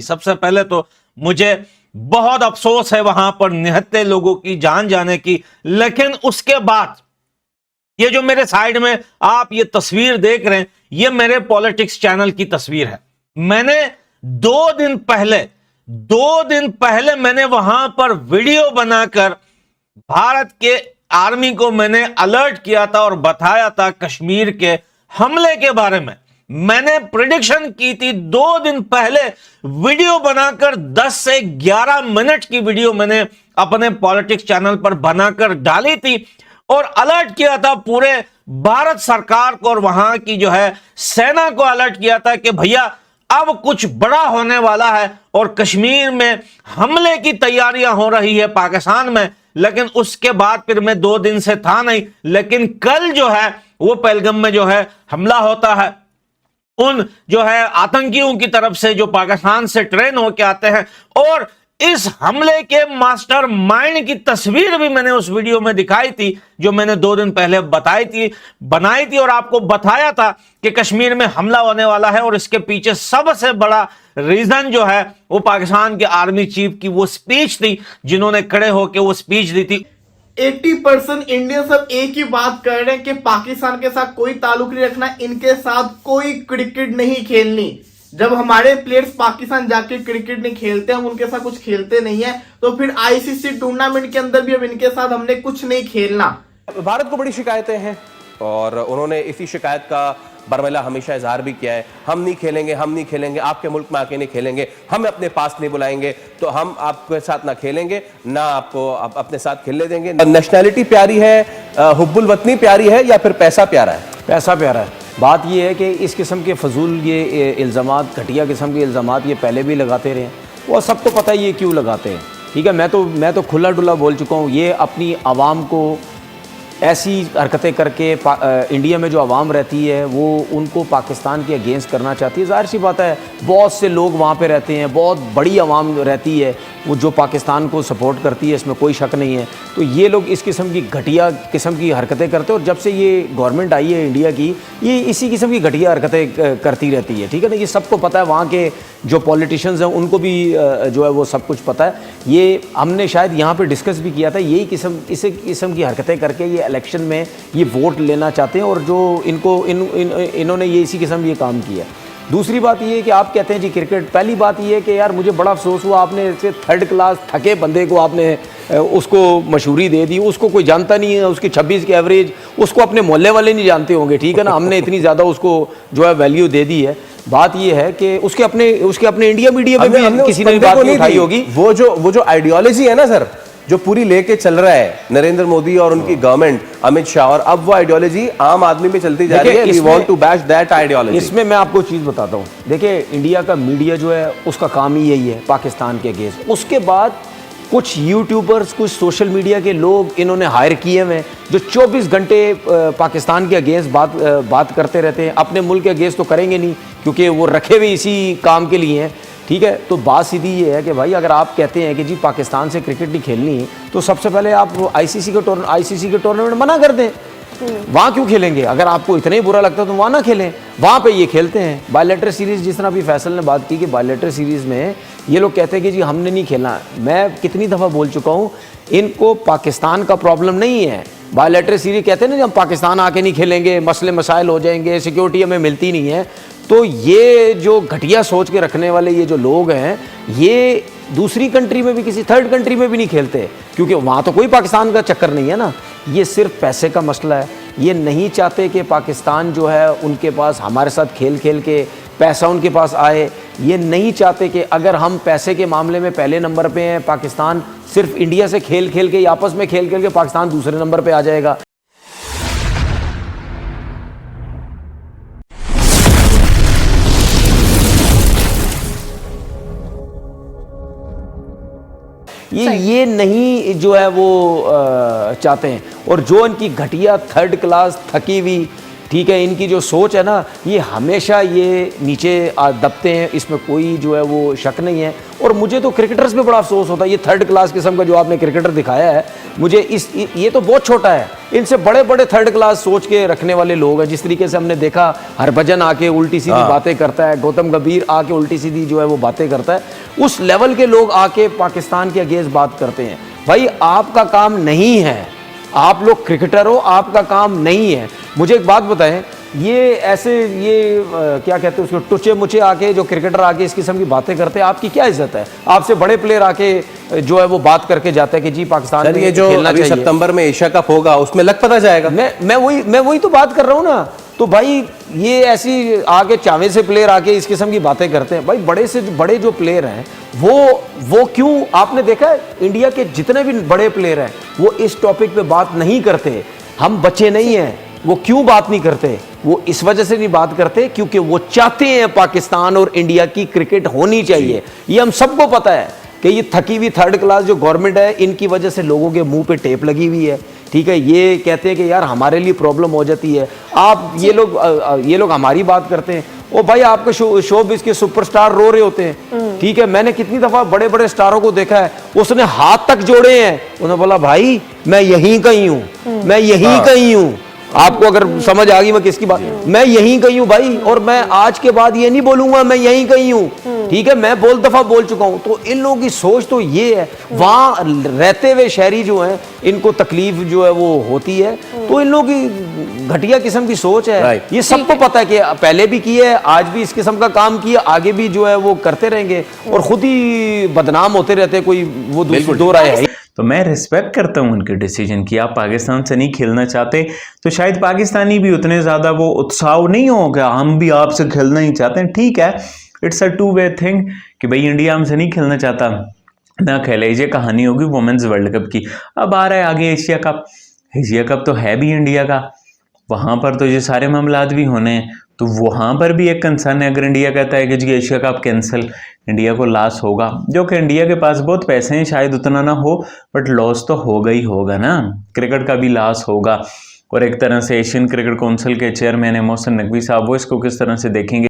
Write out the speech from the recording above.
सबसे पहले तो मुझे बहुत अफसोस है वहां पर निहत्थे लोगों की जान जाने की, लेकिन उसके बाद ये जो मेरे साइड में आप ये तस्वीर देख रहे हैं, ये मेरे पॉलिटिक्स चैनल की तस्वीर है। मैंने 2 दिन पहले मैंने वहां पर वीडियो बनाकर भारत के आर्मी को मैंने अलर्ट किया था और बताया था कश्मीर के हमले के बारे में। मैंने प्रेडिक्शन की थी 2 दिन पहले, वीडियो बनाकर 10 से 11 मिनट की वीडियो मैंने अपने पॉलिटिक्स चैनल पर बनाकर डाली थी और अलर्ट किया था पूरे भारत सरकार को और वहां की जो है सेना को अलर्ट किया था कि भैया अब कुछ बड़ा होने वाला है और कश्मीर में हमले की तैयारियां हो रही है पाकिस्तान में। लेकिन उसके बाद फिर मैं 2 दिन से था नहीं, लेकिन कल जो है वो पहलगाम में जो है हमला होता है उन जो है आतंकियों की तरफ से जो पाकिस्तान से ट्रेन होके आते हैं, और इस हमले के मास्टर माइंड की तस्वीर भी मैंने उस वीडियो में दिखाई थी जो मैंने 2 दिन पहले बनाई थी और आपको बताया था कि कश्मीर में हमला होने वाला है। और इसके पीछे सबसे बड़ा रीजन जो है वो पाकिस्तान के आर्मी चीफ की वो स्पीच थी, जिन्होंने खड़े होकर वो स्पीच दी थी। 80% इंडियन सब एक ही बात कर रहे हैं कि पाकिस्तान के साथ कोई ताल्लुक नहीं रखना, इनके साथ कोई क्रिकेट नहीं खेलनी। जब हमारे प्लेयर्स पाकिस्तान जाके क्रिकेट नहीं खेलते, हम उनके साथ कुछ खेलते नहीं है, तो फिर आईसीसी टूर्नामेंट के अंदर भी अब इनके साथ हमने कुछ नहीं खेलना। भारत को बड़ी शिकायतें हैं और उन्होंने इसी शिकायत का बरमला हमेशा इजहार भी किया है। हम नहीं खेलेंगे, आपके मुल्क में आके नहीं खेलेंगे, हम अपने पास नहीं बुलाएंगे, तो हम आपके साथ ना खेलेंगे ना आपको अपने साथ खेलने देंगे। नेशनैलिटी प्यारी है, हुब्बुल वतनी प्यारी है, या फिर पैसा प्यारा है? पैसा प्यारा है। बात ये है कि इस किस्म के फजूल ये इल्ज़ामात, घटिया किस्म के इल्ज़ामात ये पहले भी लगाते रहे हैं और सबको पता है ये क्यों लगाते हैं। ठीक है, मैं तो खुला डुला बोल चुका हूँ। ये अपनी आवाम को ऐसी हरकतें करके इंडिया में जो आवाम रहती है वो उनको पाकिस्तान के अगेंस्ट करना चाहती है। ज़ाहिर सी बात है, बहुत से लोग वहाँ पे रहते हैं, बहुत बड़ी आवाम रहती है वो जो पाकिस्तान को सपोर्ट करती है, इसमें कोई शक नहीं है। तो ये लोग इस किस्म की घटिया किस्म की हरकतें करते हैं और जब से ये गवर्नमेंट आई है इंडिया की, ये इसी किस्म की घटिया हरकतें करती रहती है। ठीक है ना, ये सबको पता है, वहाँ के जो पॉलिटिशियंस हैं उनको भी जो है वो सब कुछ पता है। ये हमने शायद यहाँ पे डिस्कस भी किया था, यही इस किस्म की हरकतें करके ये इलेक्शन में ये वोट लेना चाहते हैं और जो इन्होंने ये इसी किस्म ये काम किया। दूसरी बात ये है कि आप कहते हैं जी क्रिकेट, पहली बात ये है कि यार मुझे बड़ा अफसोस हुआ, आपने ऐसे 3rd क्लास थके बंदे को आपने उसको मशहूरी दे दी। उसको कोई जानता नहीं है, उसकी 26 की एवरेज उसको अपने मोहल्ले वाले नहीं जानते होंगे। ठीक है ना, हमने इतनी ज़्यादा उसको जो है वैल्यू दे दी है। बात ये है कि उसके अपने इंडिया मीडिया में भी किसी ने बात नहीं उठाई होगी। वो जो आइडियोलॉजी है ना सर, जो पूरी लेके चल रहा है नरेंद्र मोदी और उनकी गवर्नमेंट, अमित शाह, और अब वो आइडियोलॉजी आम आदमी में चलती जा रही है। We want to bash that ideology. इसमें मैं आपको चीज़ बताता हूँ, देखिए इंडिया का मीडिया जो है उसका काम ही यही है पाकिस्तान के अगेंस्ट। उसके बाद कुछ यूट्यूबर्स, कुछ सोशल मीडिया के लोग इन्होंने हायर किए हुए हैं जो 24 घंटे पाकिस्तान के अगेंस्ट बात करते रहते हैं। अपने मुल्क के अगेंस्ट तो करेंगे नहीं क्योंकि वो रखे हुए इसी काम के लिए हैं। ठीक है, तो बात सीधी ये है कि भाई अगर आप कहते हैं कि जी पाकिस्तान से क्रिकेट नहीं खेलनी, तो सबसे पहले आप आईसीसी के टूर्नामेंट मना कर दें। वहाँ क्यों खेलेंगे? अगर आपको इतना ही बुरा लगता है तो वहाँ ना खेलें, वहाँ पे ये खेलते हैं। बायलैटरल सीरीज़, जिस तरह अभी फैसल ने बात की कि बायलैटरल सीरीज़ में ये लोग कहते हैं कि जी हमने नहीं खेलना। मैं कितनी दफ़ा बोल चुका हूँ, इनको पाकिस्तान का प्रॉब्लम नहीं है। बायलैटरल सीरीज कहते हैं ना, जब पाकिस्तान आके नहीं खेलेंगे मसले मसाइल हो जाएंगे, सिक्योरिटी हमें मिलती नहीं है। तो ये जो घटिया सोच के रखने वाले ये जो लोग हैं, ये दूसरी कंट्री में भी, किसी 3rd कंट्री में भी नहीं खेलते क्योंकि वहाँ तो कोई पाकिस्तान का चक्कर नहीं है ना। ये सिर्फ पैसे का मसला है। ये नहीं चाहते कि पाकिस्तान जो है उनके पास हमारे साथ खेल के पैसा उनके पास आए। ये नहीं चाहते कि अगर हम पैसे के मामले में पहले नंबर पे हैं, पाकिस्तान सिर्फ इंडिया से खेल के या आपस में खेल के पाकिस्तान दूसरे नंबर पे आ जाएगा। ये नहीं जो है वो चाहते हैं। और जो इनकी घटिया 3rd क्लास थकी हुई ठीक है, इनकी जो सोच है ना, ये हमेशा ये नीचे दबते हैं, इसमें कोई जो है वो शक नहीं है। और मुझे तो क्रिकेटर्स पे बड़ा अफसोस होता है, ये थर्ड क्लास किस्म का जो आपने क्रिकेटर दिखाया है, मुझे ये तो बहुत छोटा है, इनसे बड़े बड़े थर्ड क्लास सोच के रखने वाले लोग हैं। जिस तरीके से हमने देखा हरभजन आके उल्टी सीधी बातें करता है, गौतम गंभीर आके उल्टी सीधी जो है वो बातें करता है, उस लेवल के लोग आके पाकिस्तान के अगेंस्ट बात करते हैं। भाई आपका काम नहीं है, आप लोग क्रिकेटर हो, आपका काम नहीं है। मुझे एक बात बताएं, ये ऐसे क्या कहते हैं उसको, टुचे मुचे आके जो क्रिकेटर आके इस किस्म की बातें करते हैं, आपकी क्या इज्जत है? आपसे बड़े प्लेयर आके जो है वो बात करके जाते हैं कि जी पाकिस्तान में ये जो खेलना अभी चाहिए। सितंबर में एशिया कप होगा उसमें लग पता जाएगा। मैं वही तो बात कर रहा हूँ ना। तो भाई ये ऐसी आगे चावे से प्लेयर आके इस किस्म की बातें करते हैं। भाई बड़े से बड़े जो प्लेयर हैं वो क्यों, आपने देखा है इंडिया के जितने भी बड़े प्लेयर हैं वो इस टॉपिक पे बात नहीं करते। हम बच्चे नहीं हैं, वो क्यों बात नहीं करते? वो इस वजह से नहीं बात करते क्योंकि वो चाहते हैं पाकिस्तान और इंडिया की क्रिकेट होनी चाहिए। ये हम सबको पता है कि ये थकी हुई थर्ड क्लास जो गवर्नमेंट है, इनकी वजह से लोगों के मुंह पे टेप लगी हुई है। ठीक है, ये कहते हैं कि यार हमारे लिए प्रॉब्लम हो जाती है। आप ये लोग हमारी बात करते हैं। ओ भाई आपके शोबिज़ के सुपरस्टार रो रहे होते हैं। ठीक है, मैंने कितनी दफा बड़े बड़े स्टारों को देखा है, उसने हाथ तक जोड़े हैं, उन्होंने बोला भाई मैं यहीं कहीं हूँ, मैं यहीं कहीं हूँ। आपको अगर समझ आ गई मैं किसकी बात, मैं यहीं कहीं हूँ भाई, और मैं आज के बाद ये नहीं बोलूंगा मैं यहीं कहीं हूँ। ठीक है, मैं बहुत दफा बोल चुका हूँ। तो इन लोगों की सोच तो ये है, वहां रहते हुए शहरी जो हैं इनको तकलीफ जो है वो होती है। तो इन लोगों की घटिया किस्म की सोच है। ये सबको पता है कि पहले भी की है, आज भी इस किस्म का काम किया, आगे भी जो है वो करते रहेंगे और खुद ही बदनाम होते रहते, कोई वो दो राय है। तो मैं रिस्पेक्ट करता हूं उनके डिसीजन की। आप पाकिस्तान से नहीं खेलना चाहते तो शायद पाकिस्तानी भी उतने ज़्यादा वो उत्साह नहीं होगा, हम भी आपसे खेलना ही चाहते हैं। ठीक है, it's a two way thing कि भाई इंडिया हमसे नहीं खेलना चाहता ना खेले। ये कहानी होगी वुमेन्स वर्ल्ड कप की। अब आ रहा है आगे एशिया कप। एशिया कप तो है भी इंडिया का, वहाँ पर तो ये सारे मामलात भी होने हैं। तो वहाँ पर भी एक कंसर्न है, अगर इंडिया कहता है कि जी एशिया कप कैंसिल, इंडिया को लॉस होगा। जो कि इंडिया के पास बहुत पैसे हैं, शायद उतना ना हो, बट लॉस तो होगा ही होगा ना। क्रिकेट का भी लॉस होगा। और एक तरह से एशियन क्रिकेट काउंसिल के चेयरमैन है मोहसिन नकवी साहब, वो इसको किस तरह से देखेंगे